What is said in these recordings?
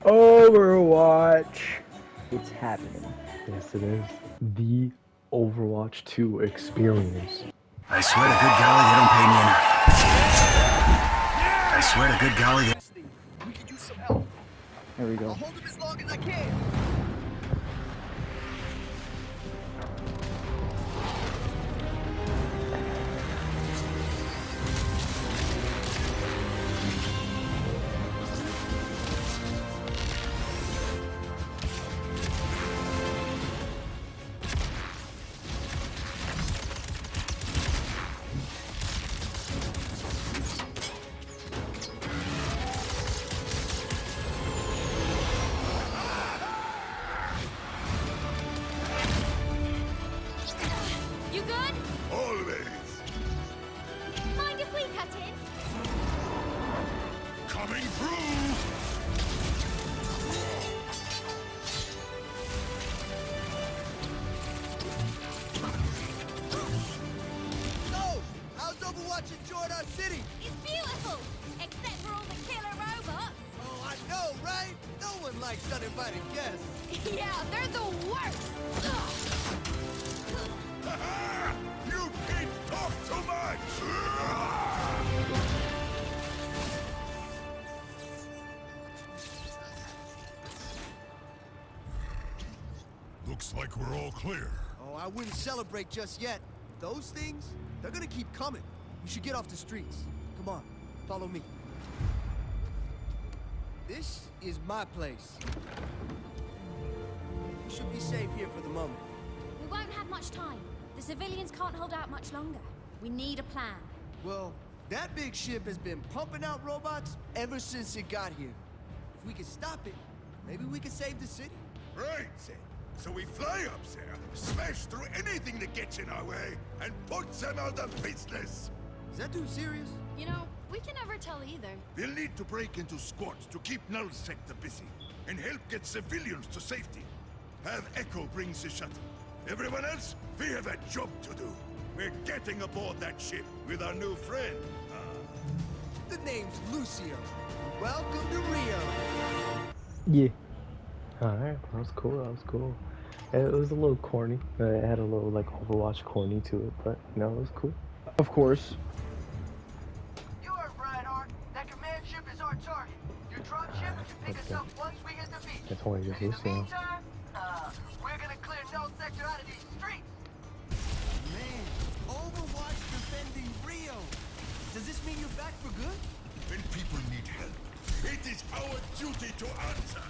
Overwatch. It's happening. Yes, it is. The Overwatch 2 experience. I swear to good golly, they don't pay me enough. I swear to good golly, We could use some help. There we go. I'll hold him as long as I can. You good? Always. Mind if we cut in? Coming through. So, how's Overwatch enjoying our city? It's beautiful! Except for all the killer robots. Oh, I know, right? No one likes uninvited guests. Yeah, they're the worst! Ugh. Ha-ha! You kids talk too much. Looks like we're all clear. Oh, I wouldn't celebrate just yet. Those things, they're gonna keep coming. You should get off the streets. Come on, follow me. This is my place. You should be safe here for the moment. We won't have much time. The civilians can't hold out much longer. We need a plan. Well, that big ship has been pumping out robots ever since it got here. If we can stop it, maybe we can save the city. Right, then. So we fly up there, smash through anything that gets in our way, and put them out of business. Is that too serious? You know, we can never tell either. We'll need to break into squads to keep Null Sector busy, and help get civilians to safety. Have Echo bring the shuttle. Everyone else, we have a job to do. We're getting aboard that ship with our new friend. The name's Lucio. Welcome to Rio. Yeah. Alright, that was cool, that was cool. It was a little corny. It had a little, like, Overwatch corny to it, but, you know, it was cool. Of course. You heard Reinhardt. That command ship is our target. Your drop ship can pick us up once we hit the beach. That's why you're And in the Lucio. meantime, we're gonna clear Null Sector out of these streets. Man, Overwatch defending Rio. Does this mean you're back for good? When people need help, it is our duty to answer.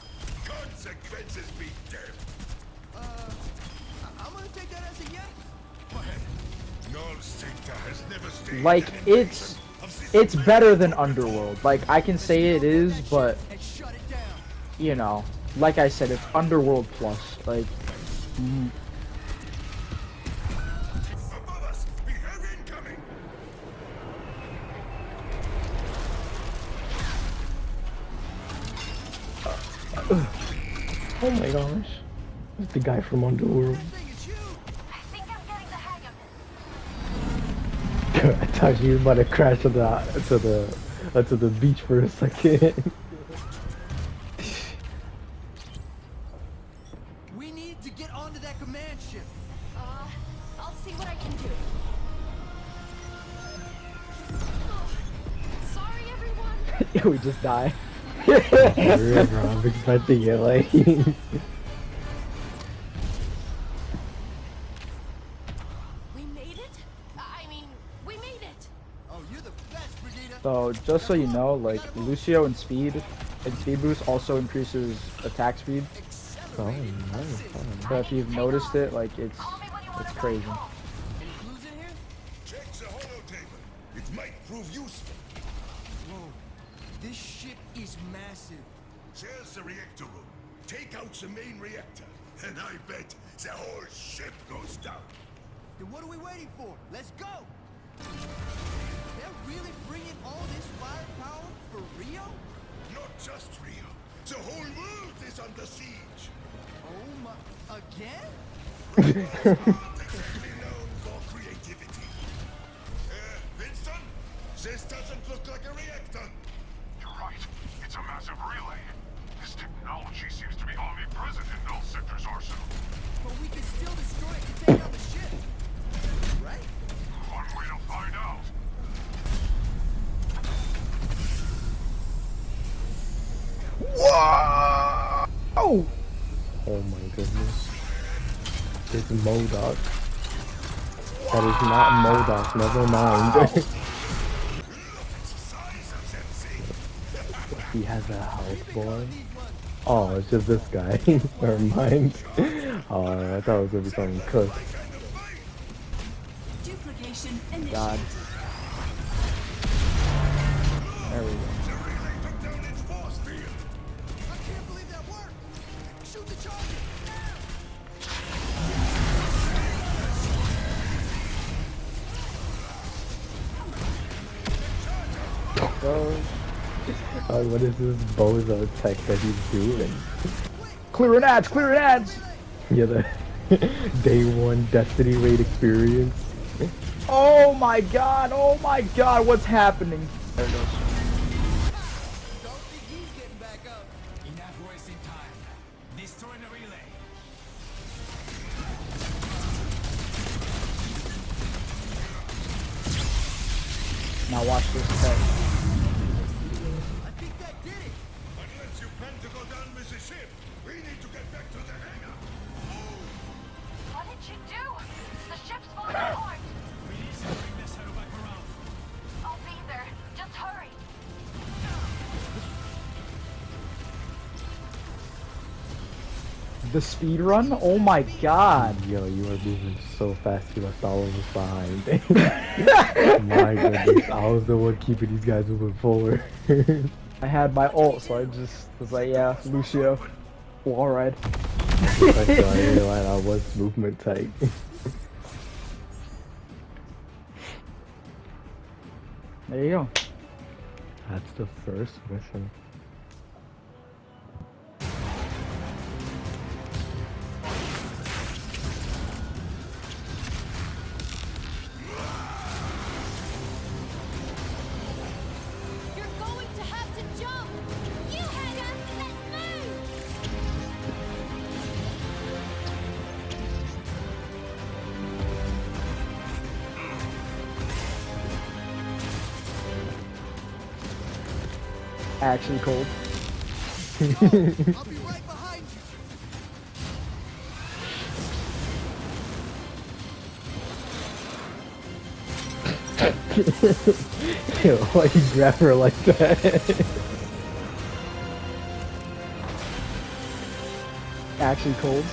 Consequences be damned. I'm gonna take that as a yes. Go ahead. Null Sector has never stayed Like, an it's invasion of this it's planet. better than Underworld. Like, I can say it is, but And shut it down. you know, like I said, it's Underworld plus. Like, Above us, we have incoming. Oh my gosh. It's the guy from Underworld. I think it's you. I think I'm getting the hang of it. I thought you were about to crash to the beach for a second. We need to get onto that command ship. I'll see what I can do. Sorry, everyone. we just die. Whatever, I'm expecting it, like. We made it? I mean, we made it. Oh, you're the best, Brigida. So just so you know, like Lucio and speed boost also increases attack speed. Oh, Accelerated. nice. So if you've noticed it, like it's crazy. Any clues in here? Check the holotable. It might prove useful. Whoa, this ship is massive. There's the reactor room. Take out the main reactor, and I bet the whole ship goes down. Then what are we waiting for? Let's go! They're really bringing all this firepower for Rio? Not just Rio. The whole world is under siege. Oh my... Again? Exactly known for creativity. Winston, this doesn't look like a reactor. You're right. It's a massive relay. This technology No! Oh my goodness. It's Modok. That is not Modok, never mind. He has a health bar. Oh, it's just this guy. Never mind. Oh, I thought it was gonna be something cooked. Duplication God. initiated. There we go. I can't believe that worked! Shoot the charger! Go. What is this bozo tech that he's doing? Clearing ads, clearing ads! Yeah, the day one Destiny raid experience. Oh my god, what's happening? There it goes. Don't think he's getting back up. Enough wasting time. Destroy the relay. Now watch this tech. I think that did it. Unless you plan to go down with the ship, we need to get back to the hangar. What did you do? The ship's falling apart. We need to bring this hero back around. I'll be there. Just hurry. The speed run? Oh my god. Yo, you are moving so fast, you left all of us behind. My goodness, I was the one keeping these guys moving forward. I had my ult, so I just was like, yeah, Lucio. Wall ride. That's why I realized I was movement tight. There you go. That's the first mission. You're going to have to jump! You hanger! Let's move! Actually cold. I'll be right behind you. Yo, why you grab her like that? Actually cold.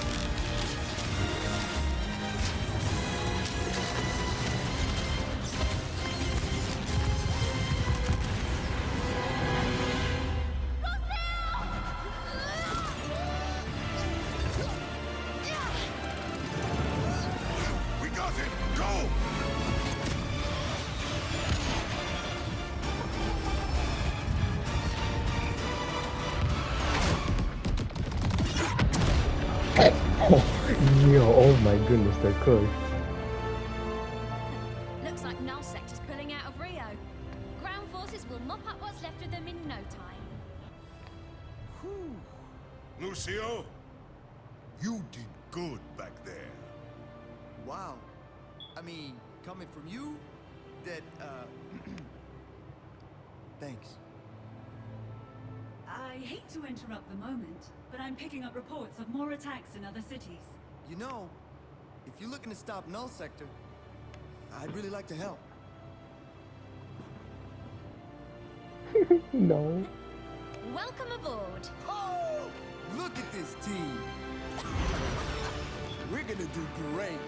We got it! Go! Yo, oh my goodness, they're cooked. Looks like Null Sector's pulling out of Rio. Ground forces will mop up what's left of them in no time. Lucio, you did good back there. Wow. I mean, coming from you, that, thanks. I hate to interrupt the moment, but I'm picking up reports of more attacks in other cities. You know, if you're looking to stop Null Sector, I'd really like to help. No. Welcome aboard. Oh! Look at this team! We're gonna do great.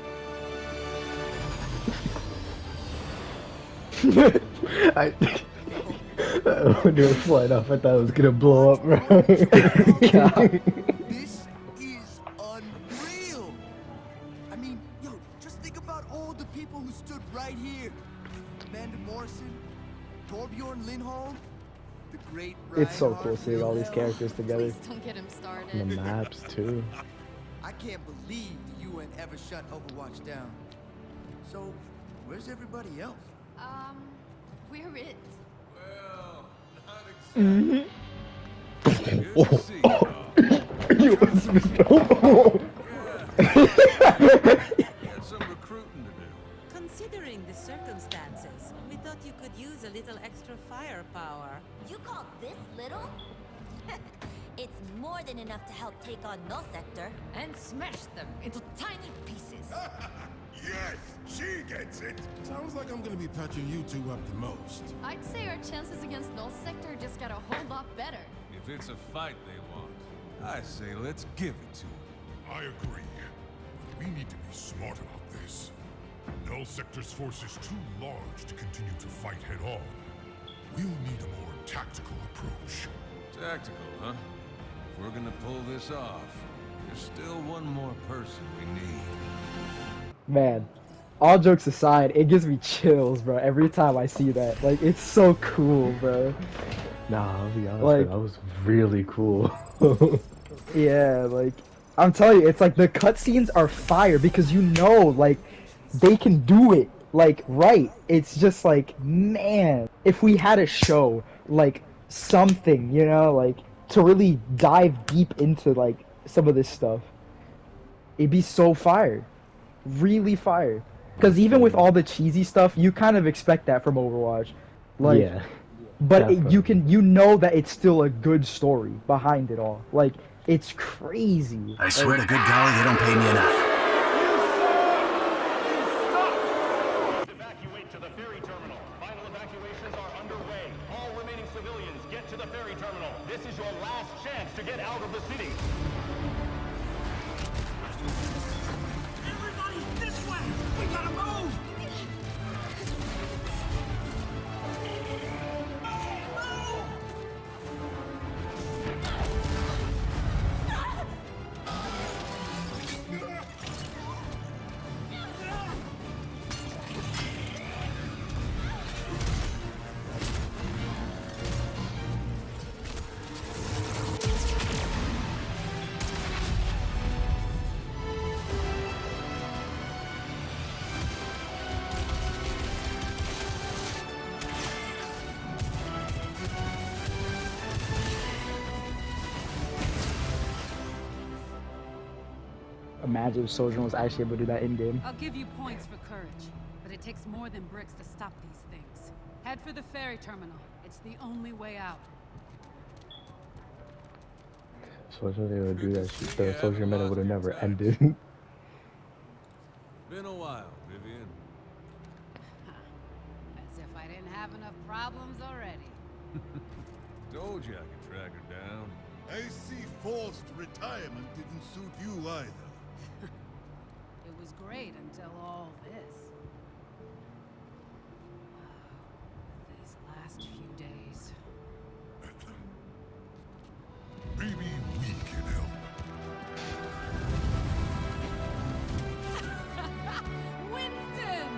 When it was flying off, I thought it was gonna blow up, bro. This is unreal! I mean, yo, just think about all the people who stood right here. Amanda Morrison, Torbjorn Lindholm, the great It's so Reinhard cool seeing all these Wilhelm. characters together. Please don't get him started. And the maps, too. I can't believe the UN ever shut Overwatch down. So, where's everybody else? We're it. Considering the circumstances, we thought you could use a little extra firepower. You call this little? It's more than enough to help take on Null Sector. And smash them into tiny pieces. Yes, she gets it. Sounds like I'm gonna be patching you two up the most. I'd say our chances against Null Sector just got a whole lot better. If it's a fight they want, I say let's give it to them. I agree. We need to be smart about this. Null Sector's force is too large to continue to fight head-on. We'll need a more tactical approach. Tactical, huh? If we're gonna pull this off, there's still one more person we need. Man, all jokes aside, it gives me chills, bro, every time I see that. Like, it's so cool, bro. Nah, I'll be honest, Like- that was really cool. Yeah, like, I'm telling you, it's like the cutscenes are fire because you know, like, they can do it, like, right. It's just like, man, if we had a show, like, something, you know, like, to really dive deep into, like, some of this stuff, it'd be so fire. Really fire. Because even with all the cheesy stuff, you kind of expect that from Overwatch. Like, Yeah. but definitely. you know that it's still a good story behind it all. Like, it's crazy. I swear to good golly, they don't pay me enough. Evacuate to the ferry terminal. Final evacuations are underway. All remaining civilians, get to the ferry terminal. This is your last chance to get out of the city. Everybody, this way! We gotta move! Imagine if Sojourn was actually able to do that in game. I'll give you points for courage, but it takes more than bricks to stop these things. Head for the ferry terminal. It's the only way out. So if they would do that shit, the Soldier Meta would have never ended. Been a while, Vivian. As if I didn't have enough problems already. Told you I could track her down. I see forced retirement didn't suit you either. It was great until all this. These last few days. Maybe we can help. Winston!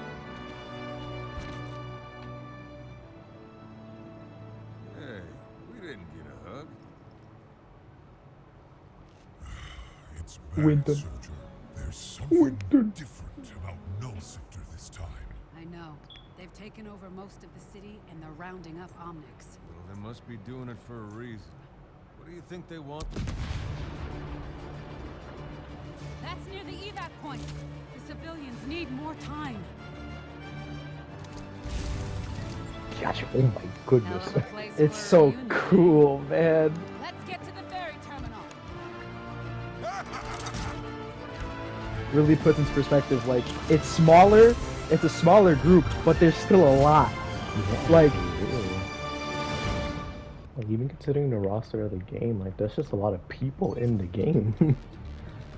Hey, we didn't get a hug. It's bad, Winter. soldier. There's something different about Null Sector this time. I know. They've taken over most of the city and they're rounding up Omnics. Well, they must be doing it for a reason. What do you think they want? That's near the evac point. The civilians need more time. Gosh, oh my goodness. Hell of a place It's for a so reunion. cool, man. Let's get to the ferry terminal. Really puts into perspective, like, it's smaller, it's a smaller group, but there's still a lot. Like, Like, even considering the roster of the game, like, that's just a lot of people in the game.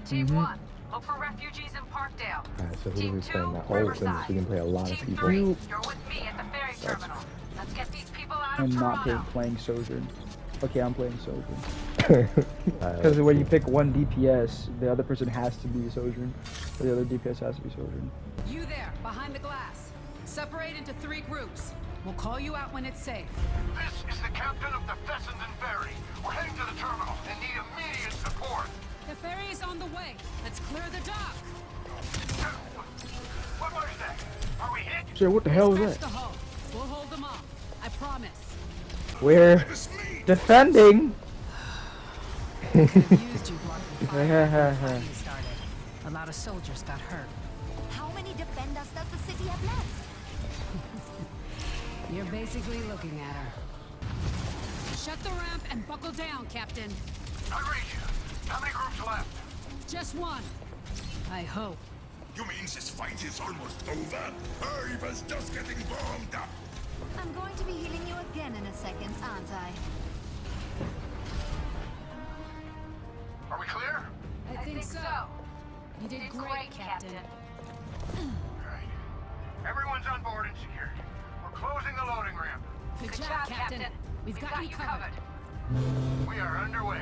Team 1, look for refugees in Parkdale. Alright, so who are Team we 2, playing now? Oh goodness, Riverside. we can play a lot of Team people. 3, you're with me at the ferry terminal. Let's get these people out of I'm not Toronto. playing Sojourn. Okay, I'm playing Sojourn. Alright, Because when you pick one DPS, the other person has to be Sojourn. Or the other DPS has to be Sojourn. You there, behind the glass. Separate into 3 groups. We'll call you out when it's safe. This is the captain of the Fessenden Ferry. We're heading to the terminal and need immediate support. The ferry is on the way. Let's clear the dock. What was that? Are we hit? Shit, what the hell is Press that? the hull. We'll hold them off. I promise. We're defending. Used you blocking fire before the fighting started. A lot of soldiers got hurt. How many defenders does the city have left? You're basically looking at her. Shut the ramp and buckle down, Captain. I read you. How many groups left? Just one. I hope. You mean this fight is almost over? Eva's just getting warmed up. I'm going to be healing you again in a second, aren't I? Are we clear? I think so. You did great, Captain. Alright. Everyone's on board and secured. We're closing the loading ramp. Good job, Captain. We've got you covered. We are underway.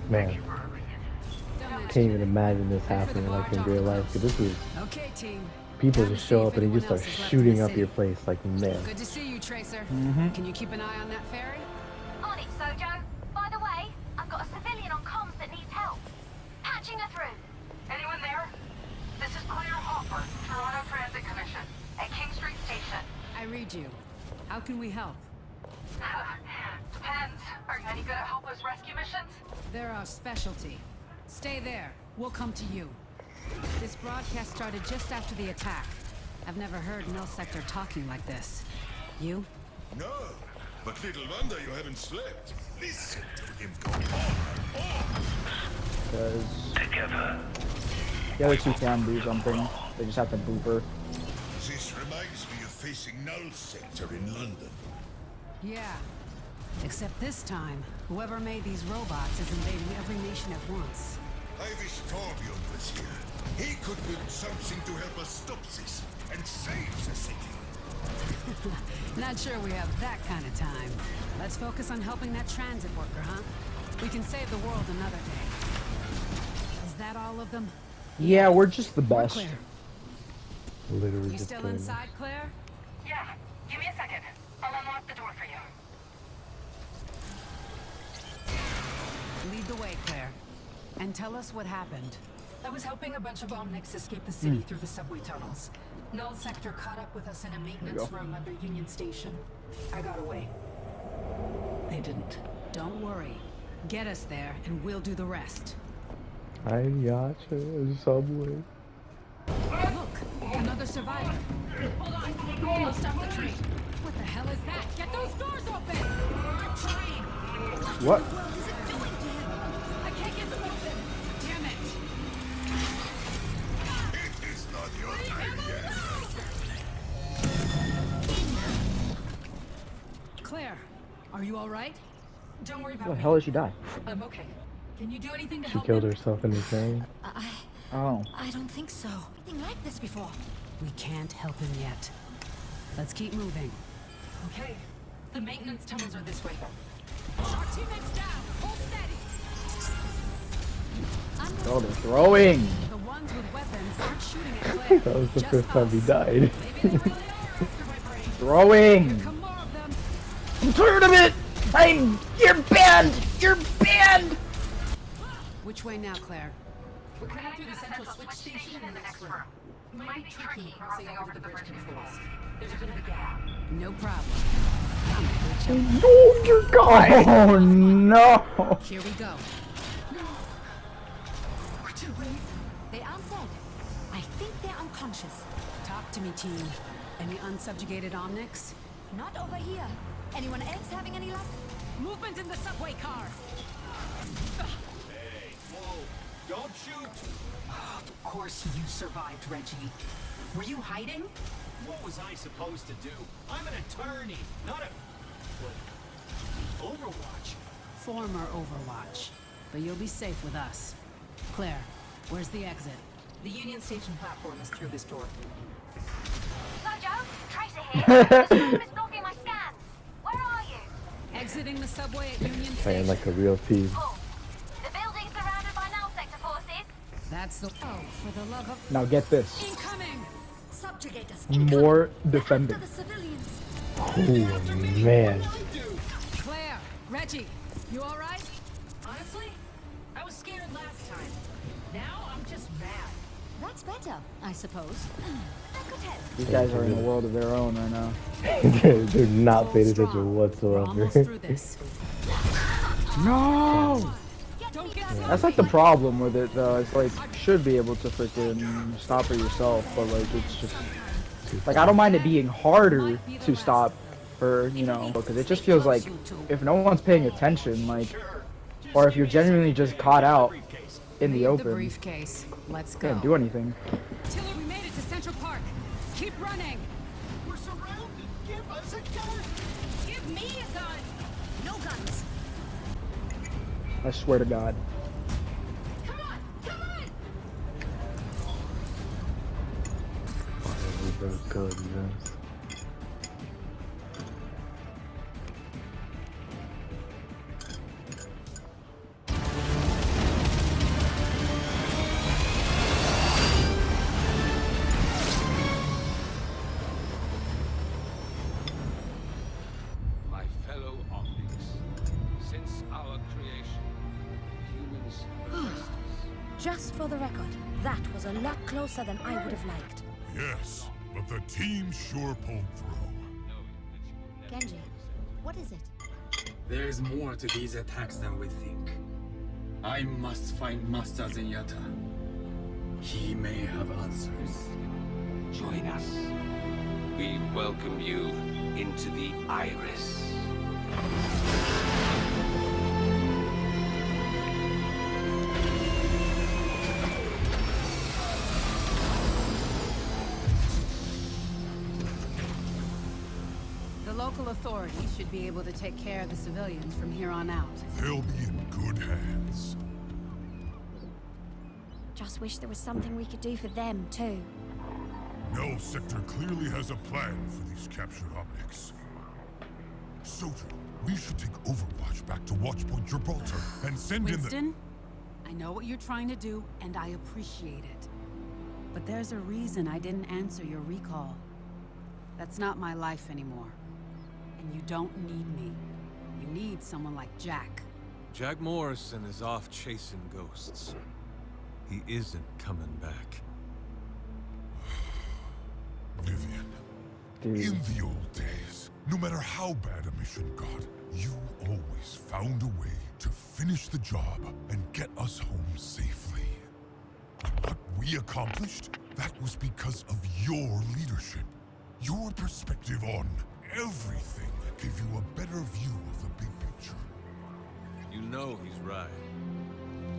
Man, Thank you for everything. can't even imagine this happening like in real life. 'Cause this is Okay, team. people Time just to show see up if and you just anyone start else is left shooting in the up your city. place like man. Good to see you, Tracer. Can you keep an eye on that ferry? On it, Sojo. By the way, I've got a civilian on comms that needs help. Patching her through. Anyone there? This is Claire Hopper, Toronto Transit Commission, at King Street Station. I read you. How can we help? Depends. Are you any good at helpless rescue missions? They're our specialty. Stay there. We'll come to you. This broadcast started just after the attack. I've never heard Null Sector talking like this. You? No, but little wonder you haven't slept. Listen to him go on. Because Together. the other two can do something. They just have to boop her. This reminds me of facing Null Sector in London. Yeah. Except this time, whoever made these robots is invading every nation at once. I wish Torbjorn was here. He could build something to help us stop this and save the city. Not sure we have that kind of time. Let's focus on helping that transit worker, huh? We can save the world another day. Is that all of them? Yeah, we're just the We're best. clear. Literally You just still doing this. inside, Claire? Yeah. Give me a second. I'll unlock the door for you. Lead the way, Claire. And tell us what happened. I was helping a bunch of Omnics escape the city through the subway tunnels. Null Sector caught up with us in a maintenance room under Union Station. I got away. They didn't. Don't worry. Get us there, and we'll do the rest. I got you, subway. Look! Another survivor. Hold on. I'll stop the train. What the hell is that? Get those doors open! I'm trying. What? What is it doing to him? I can't get them open! Damn it! It is not your time yet. Claire, are you alright? Don't worry How about the me. hell did she die? I'm okay. Can you do anything to She help killed him? herself in the train. Oh. I don't think so. Nothing like this before. We can't help him yet. Let's keep moving. Okay. The maintenance tunnels are this way. Our teammates down! Hold steady! Oh, they're throwing! The ones with weapons aren't shooting at Claire. That was the Just first time he us. died. Maybe they really are after my brain. Throwing! Come more of them. I'm tired of it! You're banned! You're banned! Which way now, Claire? We're coming through the central switch station in the next room. It might be tricky crossing over the bridge controls. There's a bit of a gap. No problem. I'm a good jumper. No, you're gone! Oh no! Here we go. We're too late. They aren't dead. I think they're unconscious. Talk to me, team. Any unsubjugated Omnics? Not over here. Anyone else having any luck? Movement in the subway car! Hey, whoa. Don't shoot. Of course you survived, Reggie. Were you hiding? What was I supposed to do? I'm an attorney, not a... What? Overwatch? Former Overwatch. But you'll be safe with us. Claire, where's the exit? The Union Station platform is through this door. Sojo, Tracer here. The storm is blocking my scans. Where are you? Exiting the subway at Union Playing Station. like a real team. Oh. The building's surrounded by null sector forces. That's the... Oh, for the love of... Now get this. Incoming! Subjugators. More They're defending. after the civilians. Oh man. Claire, Reggie, you alright? Honestly, I was scared last time. Now I'm just mad. That's better, I suppose. That could help. These guys are in a world of their own right now. They're not paying Strong. attention We're whatsoever. almost through this. No! Don't get That's like the problem with it though. It's like, you should be able to freaking stop her yourself, but like, it's just... Like, I don't mind it being harder to stop her, you know, because it just feels like if no one's paying attention, like, or if you're genuinely just caught out in the Leave the open, briefcase. Let's go. can't do anything. Tiller, we made it to Central Park. Keep running. We're surrounded. Give us a gun. Give me a gun. No guns. I swear to God. Come on, come on. Whatever the goodness. My fellow Omnics, since our creation, humans oppressed us. Just for the record, that was a lot closer than I would have liked. Yes, but the team sure pulled through. Genji, what is it? There's more to these attacks than we think. I must find Master Zenyatta. He may have answers. Join us. We welcome you into the Iris. The local authorities should be able to take care of the civilians from here on out. They'll be in good hands. Just wish there was something we could do for them, too. Null Sector clearly has a plan for these captured Omnics. Soldier, we should take Overwatch back to Watchpoint Gibraltar and send in the... Winston, I know what you're trying to do, and I appreciate it. But there's a reason I didn't answer your recall. That's not my life anymore. And you don't need me. You need someone like Jack. Jack Morrison is off chasing ghosts. He isn't coming back. Vivian, in the old days, no matter how bad a mission got, you always found a way to finish the job and get us home safely. What we accomplished, that was because of your leadership. Your perspective on everything gave you a better view of the big picture. You know he's right.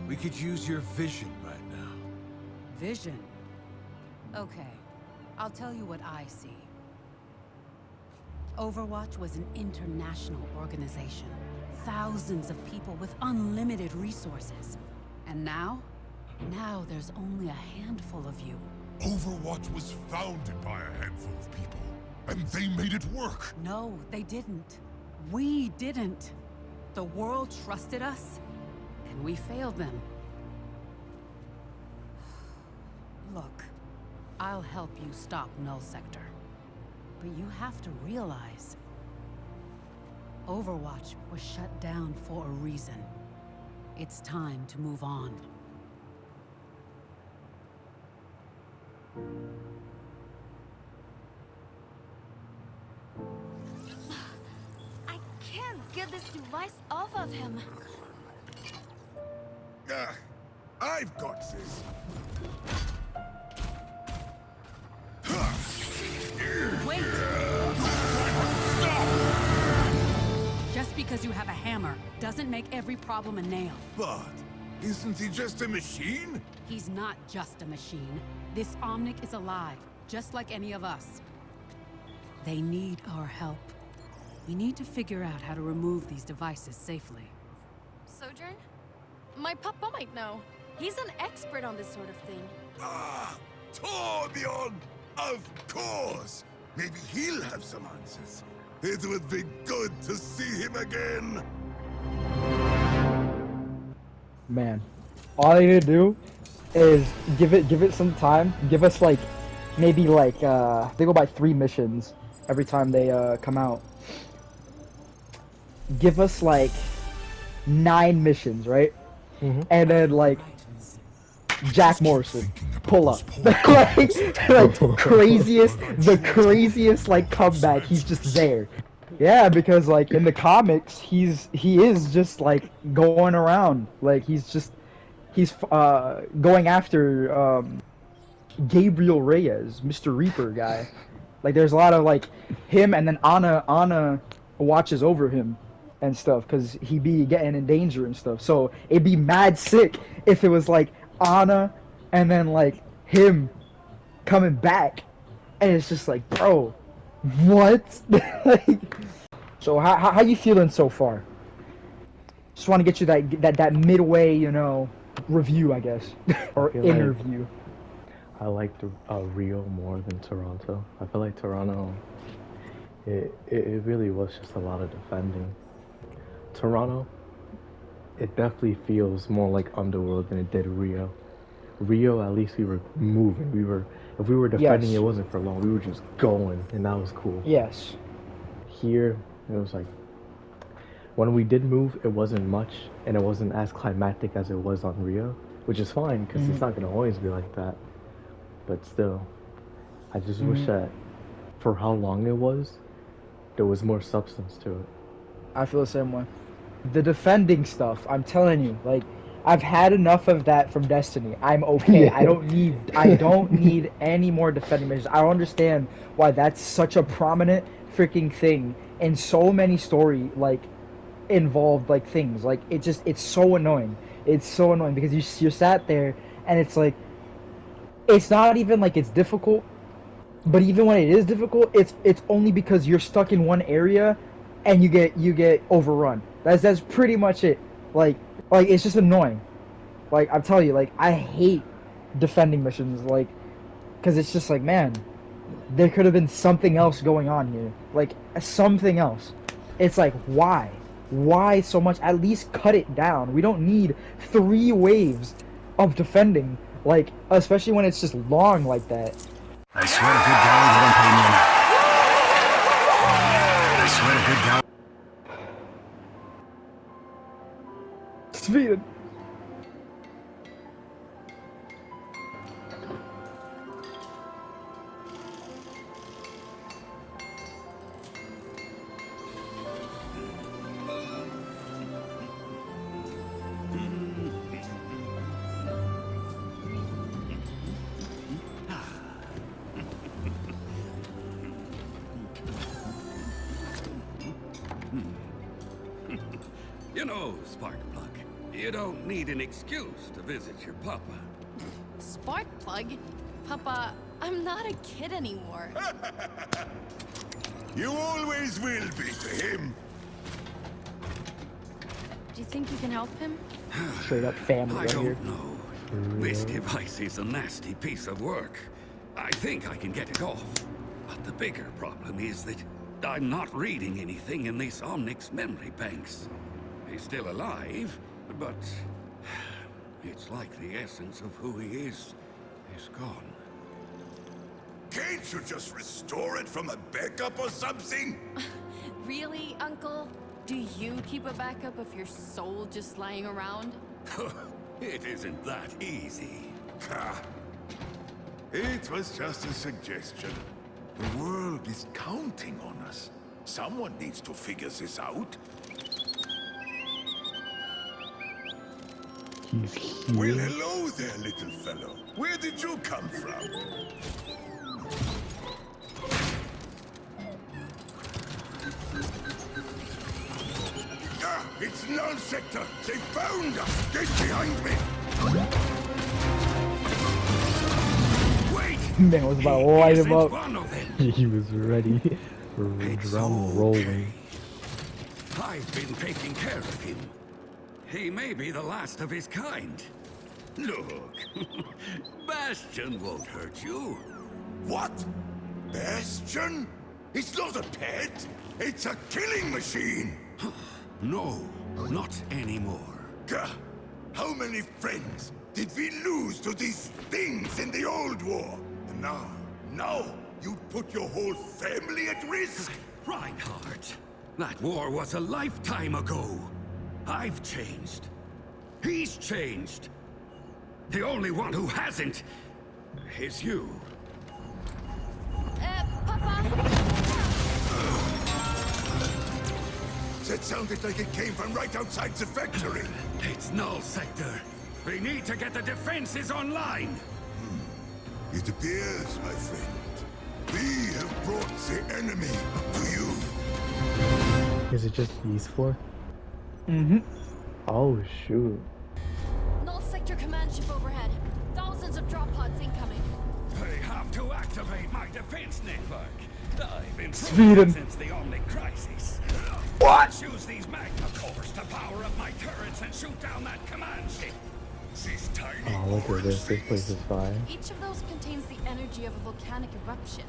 We could use your vision right now. Vision? Okay, I'll tell you what I see. Overwatch was an international organization. Thousands of people with unlimited resources. And now? Now there's only a handful of you. Overwatch was founded by a handful of people, and they made it work. No, they didn't. We didn't. The world trusted us, and we failed them. Look, I'll help you stop Null Sector. But you have to realize, Overwatch was shut down for a reason. It's time to move on. I can't get this device off of him. I've got this. Wait! Just because you have a hammer doesn't make every problem a nail. But isn't he just a machine? He's not just a machine. This Omnic is alive, just like any of us. They need our help. We need to figure out how to remove these devices safely. Sojourn? My papa might know. He's an expert on this sort of thing. Ah, Torbjorn! Of course! Maybe he'll have some answers. It would be good to see him again. Man, all they need to do is give it some time. Give us like maybe like they go by 3 missions every time they come out. Give us like 9 missions, right? And then like Jack Morrison pull up like craziest, the craziest like comeback. He's just there. Yeah, because like in the comics, he is just like going around, like he's going after Gabriel Reyes, Mr. Reaper guy. Like there's a lot of like him, and then Anna watches over him and stuff, because he be getting in danger and stuff. So it'd be mad sick if it was like Anna and then like him coming back, and it's just like, bro, what? Like, so how you feeling so far? Just want to get you that midway, you know, review, I guess, or feel interview. I like Rio more than Toronto. I feel like Toronto, it really was just a lot of defending. Toronto, it definitely feels more like Underworld than it did Rio. Rio, at least we were moving. If we were defending, Yes. it wasn't for long. We were just going, and that was cool. Yes. Here, it was like, when we did move, it wasn't much, and it wasn't as climactic as it was on Rio, which is fine, because it's not going to always be like that. But still, I just wish that for how long it was, there was more substance to it. I feel the same way. The defending stuff, I'm telling you, like, I've had enough of that from Destiny. I'm okay. I don't need any more defending measures. I don't understand why that's such a prominent freaking thing in so many story like involved like things. Like it's so annoying. It's so annoying because you're sat there and it's like it's not even like it's difficult, but even when it is difficult, it's only because you're stuck in one area and you get overrun. That's pretty much it. Like it's just annoying. Like I'm telling you, like I hate defending missions, like because it's just like, man, there could have been something else going on here, like something else. It's like, why so much? At least cut it down. We don't need 3 waves of defending, like especially when it's just long like that. I swear to good golly, they don't pay me enough. I swear to good golly. Sweden. You know, Sparkplug, you don't need an excuse to visit your papa. Sparkplug? Papa, I'm not a kid anymore. You always will be to him. Do you think you can help him? Straight up family I right here. don't know. This device is a nasty piece of work. I think I can get it off. But the bigger problem is that I'm not reading anything in this Omnic's memory banks. He's still alive, but it's like the essence of who he is gone. Can't you just restore it from a backup or something? Really, Uncle? Do you keep a backup of your soul just lying around? It isn't that easy. It was just a suggestion. The world is counting on us. Someone needs to figure this out. He's here. Well, hello there, little fellow. Where did you come from? It's Null Sector! They found us! Get behind me! Wait! Man was about to light him up. He was ready for drum rolling. I've been taking care of him. He may be the last of his kind. Look, Bastion won't hurt you. What? Bastion? It's not a pet! It's a killing machine! No, not anymore. Gah! How many friends did we lose to these things in the old war? And now, you'd put your whole family at risk? Reinhardt, that war was a lifetime ago. I've changed. He's changed. The only one who hasn't is you. Papa? That sounded like it came from right outside the factory. It's Null Sector. We need to get the defenses online. It appears, my friend, we have brought the enemy to you. Is it just these four? Mm-hmm. Oh shoot. Null sector command ship overhead. Thousands of drop pods incoming. They have to activate my defense network. I've been Sweden. since the Omnic crisis. What? Choose these magma cores to power up my turrets and shoot down that command ship. These tiny Oh, look at this. This place is fire. Each of those contains the energy of a volcanic eruption.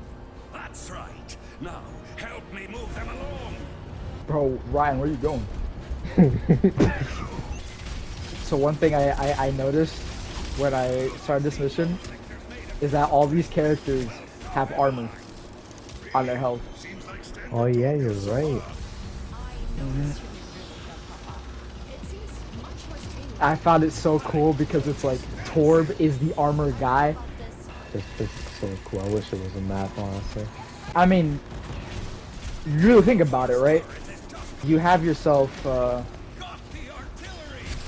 That's right. Now, help me move them along. Bro, Ryan, where you going? So one thing I noticed when I started this mission is that all these characters have armor on their health. Oh yeah, you're right. I found it so cool because it's like Torb is the armor guy. It's so cool. I wish it was a map, honestly. I mean, you really think about it, right? You have yourself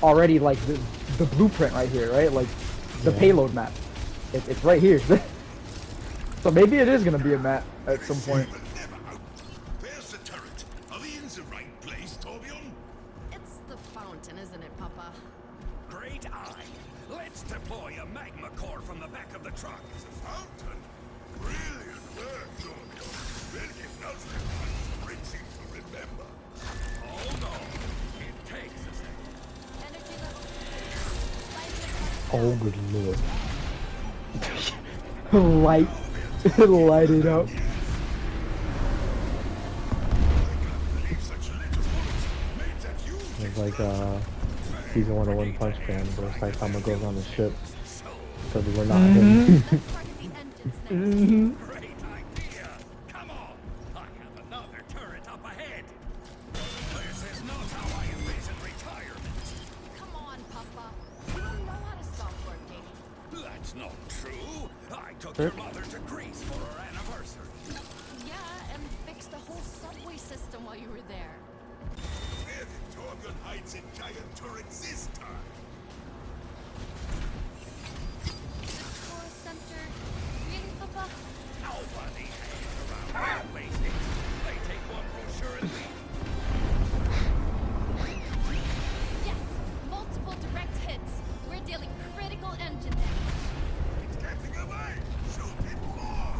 already like the blueprint right here, right? Like the payload map. It's right here. So maybe it is gonna be a map at some point. Where's the turret? Are we in the right place, Torbjorn? It's the fountain, isn't it, Papa? Great eye. Let's deploy a magma core from the back of the truck. The fountain? Brilliant work, Torbjorn. Well, if Nelston brings him to remember. Hold on. It takes a second. Energy level. Oh good lord. Light it up. It's like season 1 of One Punch Man, where Saitama goes on the ship because we're not him. Great idea. Come on. I have another turret up ahead. This is not how I envisioned retirement. Come on, Papa. You don't know how to stop working. That's not true. I took your mother to Greece for her anniversary. Yeah, and fixed the whole subway system while you were there. Where did Torbjorn hide the giant turret this time? The tourist center. Really, Papa? Nobody hangs around these places. They take one brochure and leave. Yes, multiple direct hits. We're dealing critical engine damage. It's getting away. Shoot it more.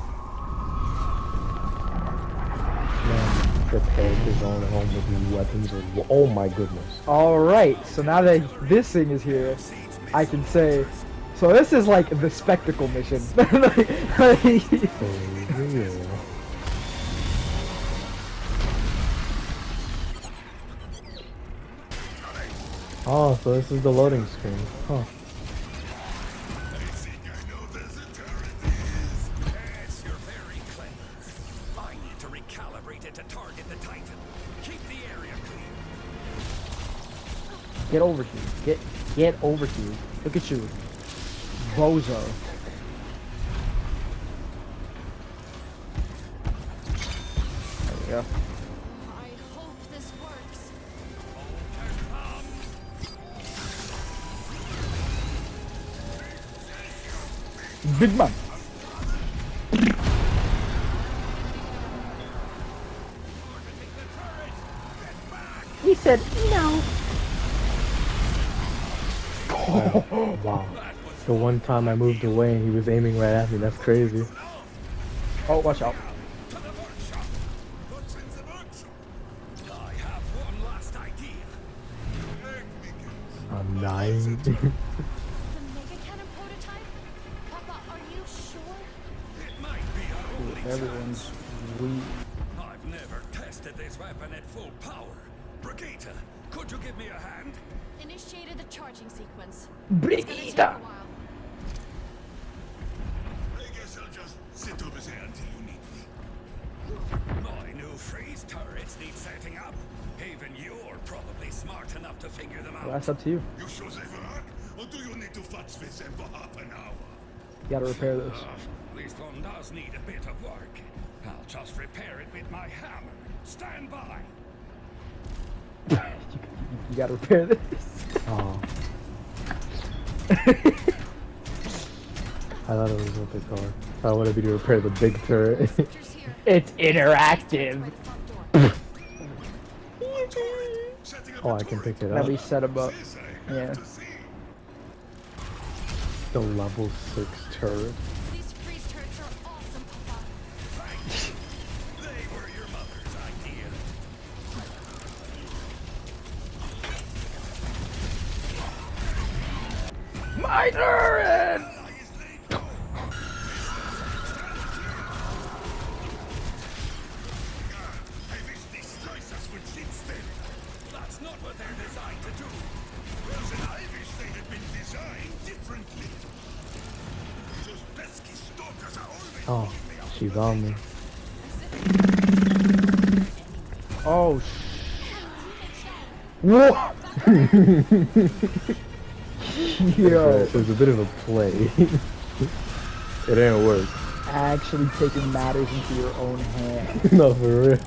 Man, prepared to zone home with new weapons or oh my goodness. Alright, so now that this thing is here, I can say, so this is like the spectacle mission. For real. Oh, so this is the loading screen. Huh. I think I know where the turret is. Yes, you're very clever. I need to recalibrate it to target the Titan. Keep the area clear. Get over here. Get over here. Look at you. Bozo. There we go. I hope this works. Big man. He said no. Wow. The one time I moved away and he was aiming right at me, that's crazy. Oh, watch out. To the workshop. What's in the workshop? I have one last idea. I'm dying. The mega cannon prototype? Papa, are you sure? It might be our only Everyone's chance. weak. I've never tested this weapon at full power. Brigitte, could you give me a hand? Initiated the charging sequence. Brigitte! I guess I'll just sit over there until you need me. My new freeze turrets need setting up. Even you're probably smart enough to figure them out. Well, that's up to you. You sure they work? Or do you need to futz with them for half an hour? You gotta repair this. This one does need a bit of work. I'll just repair it with my hammer. Stand by. You gotta repair this. Oh. I thought it was what they call it. I wanted to repair the big turret. It's interactive. Oh, I can pick it that up. we set above. Yeah. The level 6 turret. These freeze turrets are awesome, Papa. They were your mother's idea. My turret! I wish these slicers would sit still. That's not what they're designed to do. Version I wish they had been designed differently. Those pesky stalkers are always Oh, she's on me. Oh, whoa! Yo, It was a bit of a play. It didn't work. actually taking matters into your own hands. No, for real.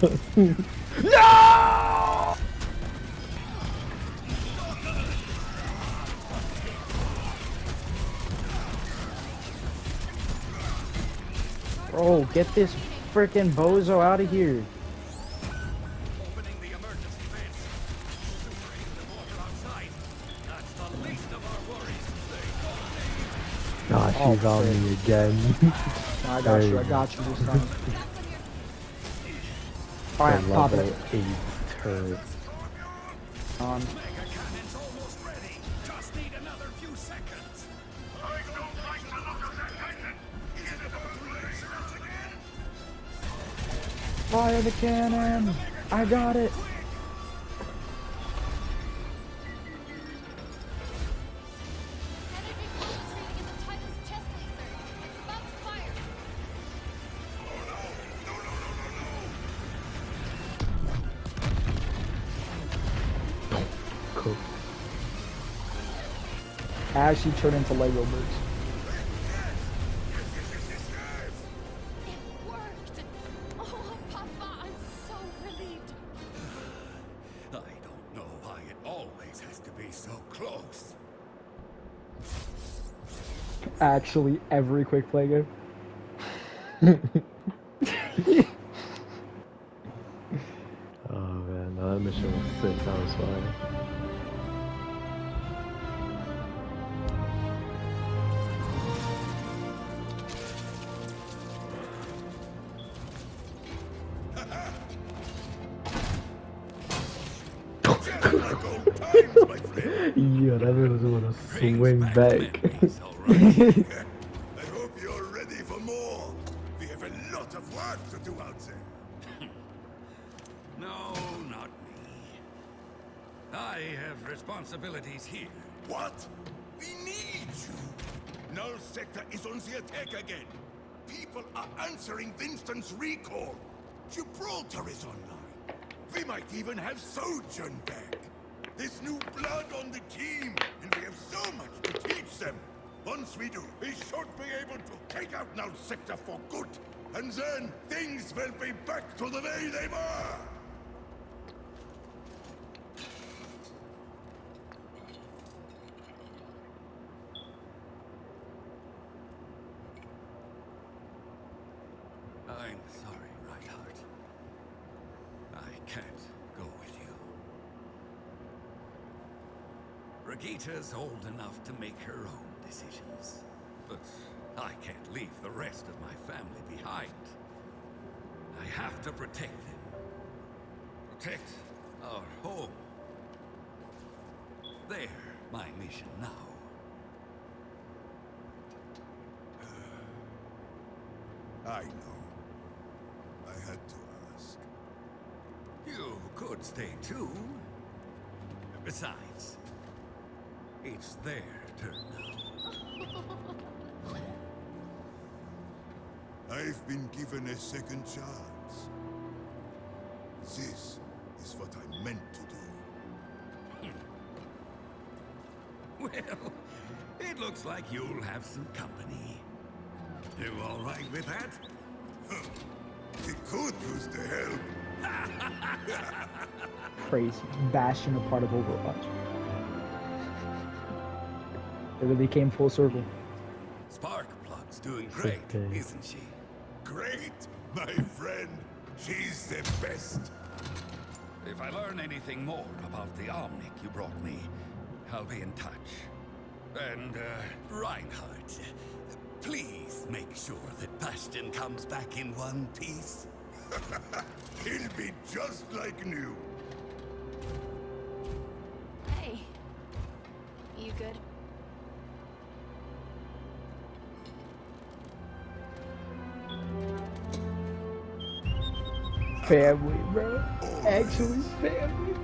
No! Bro, get this freaking bozo out of here. opening the emergency vents. Drain the water outside. That's the least of our worries. Ah, she's on me again. I got you, I got you this time. Alright, The pop it. level 8 turret. On. Mega cannon's almost ready. Just need another few seconds. I don't like the look of that cannon. Is it about to laser us again? Fire the cannon! I got it! Energy concentrating in the Title's chest laser. It's about to fire. Cool. Actually turned into Lego bricks. It worked. Oh, Papa, I'm so relieved. I don't know why it always has to be so close. Actually, every quick play game. Oh man, no, that mission was sick. That was fire. Yeah, that man was gonna swing back. I hope you're ready for more. We have a lot of work to do out there. No, not me. I have responsibilities here. What? We need you. Null Sector is on the attack again. People are answering Winston's recall. Gibraltar is online. We might even have Sojourn back. There's new blood on the team, and we have so much to teach them. Once we do, we should be able to take out Null Sector for good. And then things will be back to the way they were. I'm sorry, Reinhardt. I can't go with you. Brigitta's old enough to make her own decisions. But I can't leave the rest of my family behind. I have to protect them. Protect our home. They're my mission now. I know. I had to ask. You could stay too. Besides, it's their turn now. I've been given a second chance. This is what I meant to do. Well, it looks like you'll have some company. You all right with that? We could use the help. Crazy. Bastion a part of Overwatch. It really came full circle. Sparkplug's doing great, isn't she? Great, my friend. She's the best. If I learn anything more about the Omnic you brought me, I'll be in touch. And, Reinhardt, please make sure that Bastion comes back in one piece. He'll be just like new. Hey. You good? Family, bro. Actually, family.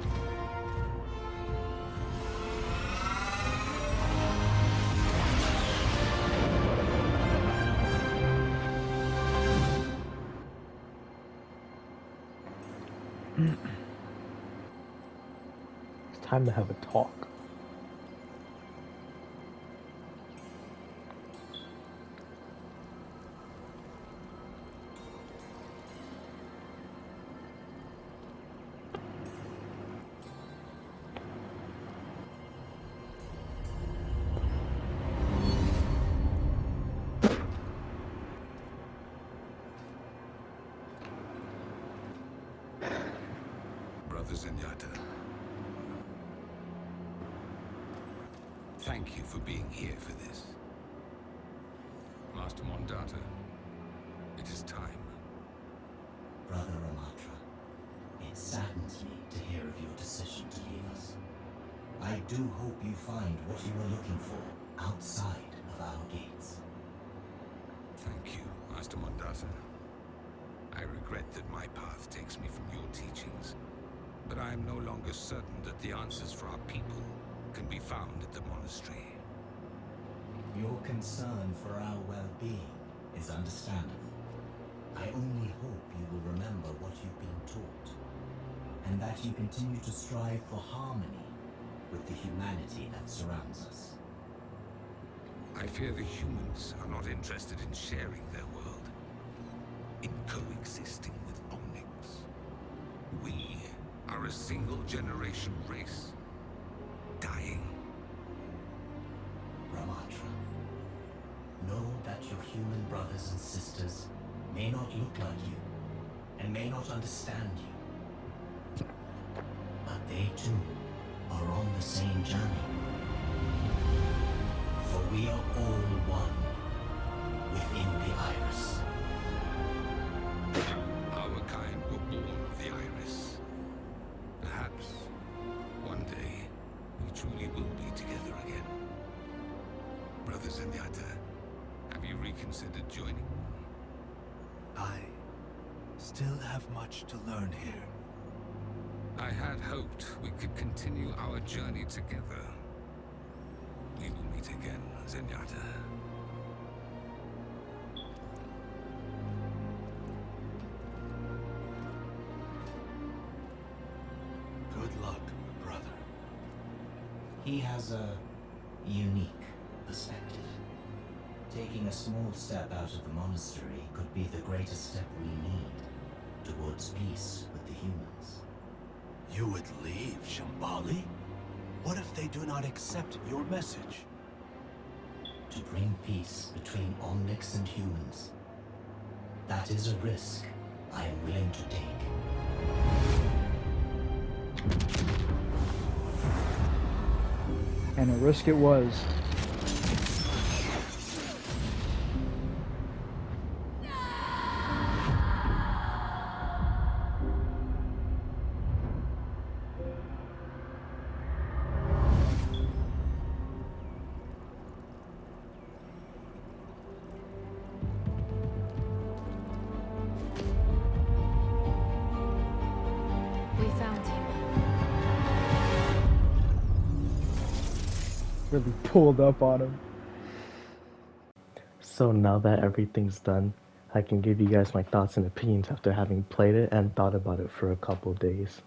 It's time to have a talk. Brother Zenyatta, thank you for being here for this. Master Mondata, it is time. Brother Ramatra, it saddens me to hear of your decision to leave us. I do hope you find what you are looking for outside of our gates. Thank you, Master Mondata. I regret that my path takes me from your teachings, but I am no longer certain that the answers for our people can be found at the monastery. Your concern for our well-being is understandable. I only hope you will remember what you've been taught, and that you continue to strive for harmony with the humanity that surrounds us. I fear the humans are not interested in sharing their world, in coexisting with Omnics. We are a single-generation race, dying. Ramatra, know that your human brothers and sisters may not look like you, and may not understand you. But they too are on the same journey. For we are all one within the Iris. Our kind were born of the Iris. Perhaps, one day, we truly will be together again. Brother Zenyatta, have you reconsidered joining me? I still have much to learn here. I had hoped we could continue our journey together. We will meet again, Zenyatta. Good luck, brother. He has a unique perspective. Taking a small step out of the monastery could be the greatest step we need towards peace with the humans. You would leave Shambali? What if they do not accept your message? To bring peace between Omnics and humans. That is a risk I am willing to take. And a risk it was. We found him. Really pulled up on him. So now that everything's done, I can give you guys my thoughts and opinions after having played it and thought about it for a couple days.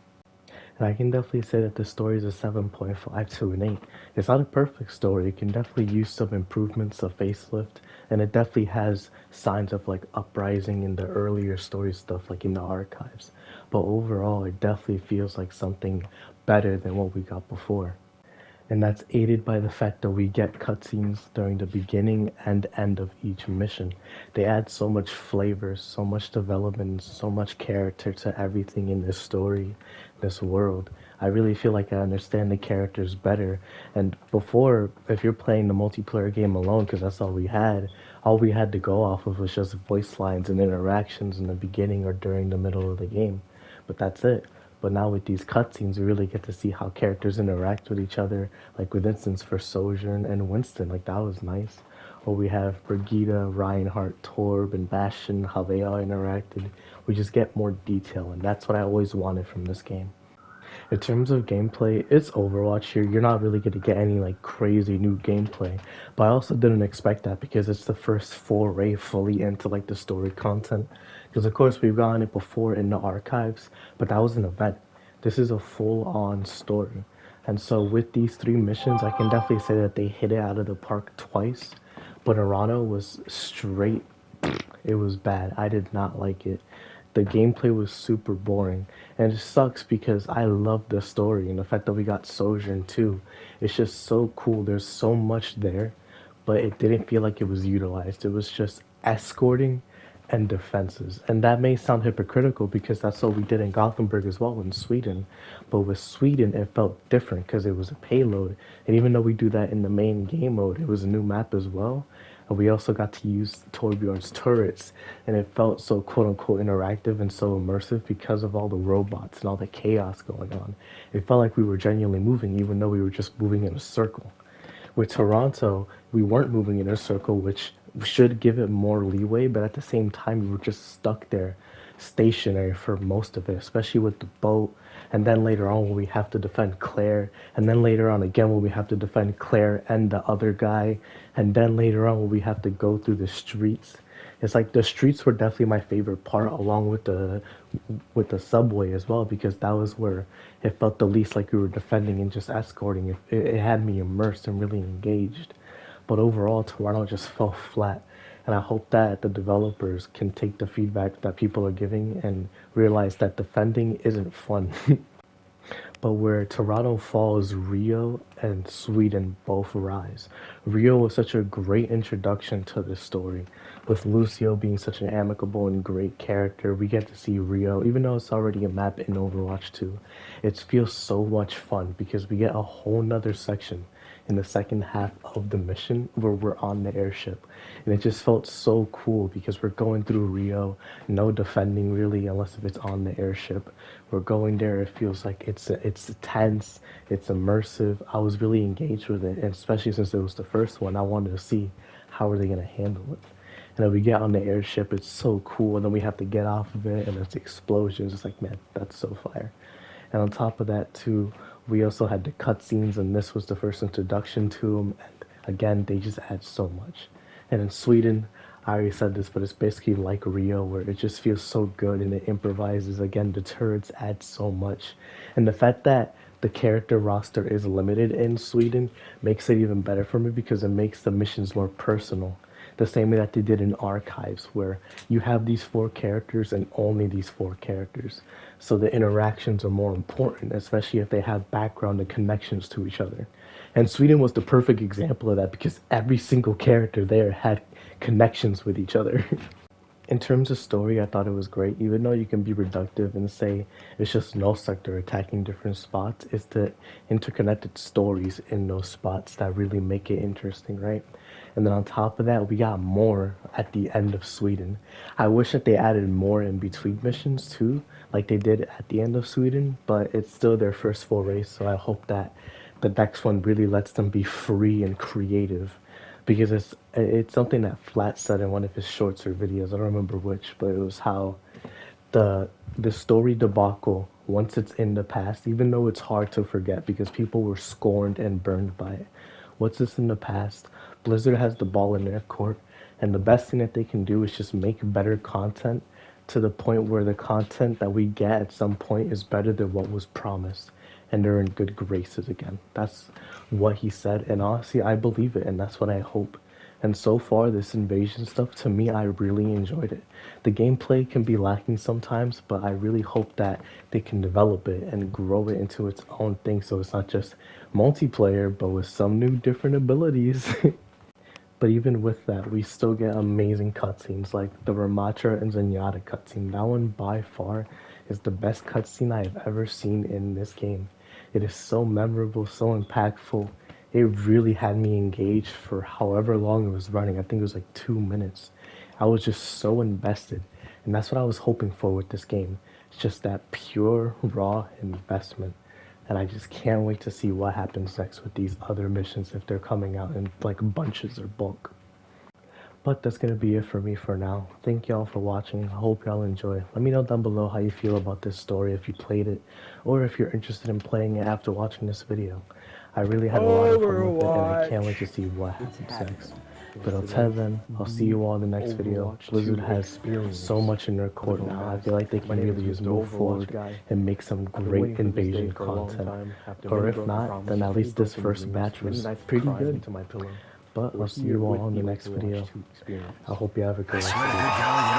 And I can definitely say that the story is a 7.5 to an 8. It's not a perfect story. It can definitely use some improvements, a facelift, and it definitely has signs of like uprising in the earlier story stuff, like in the archives. But overall, it definitely feels like something better than what we got before. And that's aided by the fact that we get cutscenes during the beginning and end of each mission. They add so much flavor, so much development, so much character to everything in this story, this world. I really feel like I understand the characters better. And before, if you're playing the multiplayer game alone, because that's all we had to go off of was just voice lines and interactions in the beginning or during the middle of the game. But that's it. But now with these cutscenes, we really get to see how characters interact with each other. Like with instance for Sojourn and Winston, like that was nice. Or we have Brigida, Reinhardt, Torb, and Bastion, how they all interacted. We just get more detail, and that's what I always wanted from this game. In terms of gameplay, it's Overwatch here. You're not really going to get any like crazy new gameplay. But I also didn't expect that because it's the first foray fully into like the story content. Because of course we've gotten it before in the archives, but that was an event. This is a full-on story. And so with these three missions, I can definitely say that they hit it out of the park twice. But Arano was straight, it was bad. I did not like it. The gameplay was super boring, and it sucks because I love the story and the fact that we got Sojourn too. It's just so cool. There's so much there, but it didn't feel like it was utilized. It was just escorting and defenses, and that may sound hypocritical because that's what we did in Gothenburg as well in Sweden. But with Sweden, it felt different because it was a payload, and even though we do that in the main game mode, it was a new map as well. And we also got to use Torbjorn's turrets, and it felt so quote unquote interactive and so immersive because of all the robots and all the chaos going on. It felt like we were genuinely moving, even though we were just moving in a circle. With Toronto, we weren't moving in a circle, which should give it more leeway, but at the same time, we were just stuck there, stationary for most of it, especially with the boat. And then later on, when we have to defend Claire, and then later on again, when we have to defend Claire and the other guy, and then later on, when we have to go through the streets. It's like the streets were definitely my favorite part, along with the subway as well, because that was where it felt the least like we were defending and just escorting. It had me immersed and really engaged. But overall, Toronto just fell flat. And I hope that the developers can take the feedback that people are giving and realize that defending isn't fun. But where Toronto falls, Rio and Sweden both rise. Rio was such a great introduction to this story. With Lucio being such an amicable and great character, we get to see Rio, even though it's already a map in Overwatch 2. It feels so much fun because we get a whole nother section in the second half of the mission where we're on the airship. And it just felt so cool because we're going through Rio, no defending really unless if it's on the airship. We're going there, it feels like it's tense, it's immersive. I was really engaged with it, and especially since it was the first one, I wanted to see how are they going to handle it. And then we get on the airship, it's so cool, and then we have to get off of it, and there's explosions. It's like, man, that's so fire. And on top of that, too, we also had the cutscenes, and this was the first introduction to them. And again, they just add so much. And in Sweden, I already said this, but it's basically like Rio, where it just feels so good and it improvises. Again, the turrets add so much. And the fact that the character roster is limited in Sweden makes it even better for me because it makes the missions more personal. The same way that they did in Archives, where you have these four characters and only these four characters. So the interactions are more important, especially if they have background and connections to each other. And Sweden was the perfect example of that because every single character there had connections with each other. In terms of story, I thought it was great. Even though you can be reductive and say it's just null sector attacking different spots, it's the interconnected stories in those spots that really make it interesting, right? And then on top of that, we got more at the end of Sweden. I wish that they added more in between missions too, like they did at the end of Sweden, but it's still their first full race, so I hope that the next one really lets them be free and creative because it's something that Flat said in one of his shorts or videos. I don't remember which, but it was how the story debacle, once it's in the past, even though it's hard to forget because people were scorned and burned by it. Once it's in the past, Blizzard has the ball in their court, and the best thing that they can do is just make better content to the point where the content that we get at some point is better than what was promised, and they're in good graces again. That's what he said, and honestly, I believe it, and that's what I hope. And so far, this invasion stuff, to me, I really enjoyed it. The gameplay can be lacking sometimes, but I really hope that they can develop it and grow it into its own thing so it's not just multiplayer, but with some new different abilities. But even with that, we still get amazing cutscenes, like the Ramatra and Zenyatta cutscene. That one, by far, is the best cutscene I have ever seen in this game. It is so memorable, so impactful. It really had me engaged for however long it was running. I think it was like 2 minutes. I was just so invested, and that's what I was hoping for with this game. It's just that pure, raw investment. And I just can't wait to see what happens next with these other missions if they're coming out in like bunches or bulk. But that's gonna be it for me for now. Thank y'all for watching. I hope y'all enjoy. Let me know down below how you feel about this story, if you played it, or if you're interested in playing it after watching this video. I really had a lot of fun with it, and I can't wait to see what happens next. But until then, I'll see you all in the next video. Blizzard has so much in their court now. I feel like they can really just move forward and make some great invasion content. Or if not, then at least this first batch was pretty good. But I'll see you all in the next video. I hope you have a good I swear to good golly, you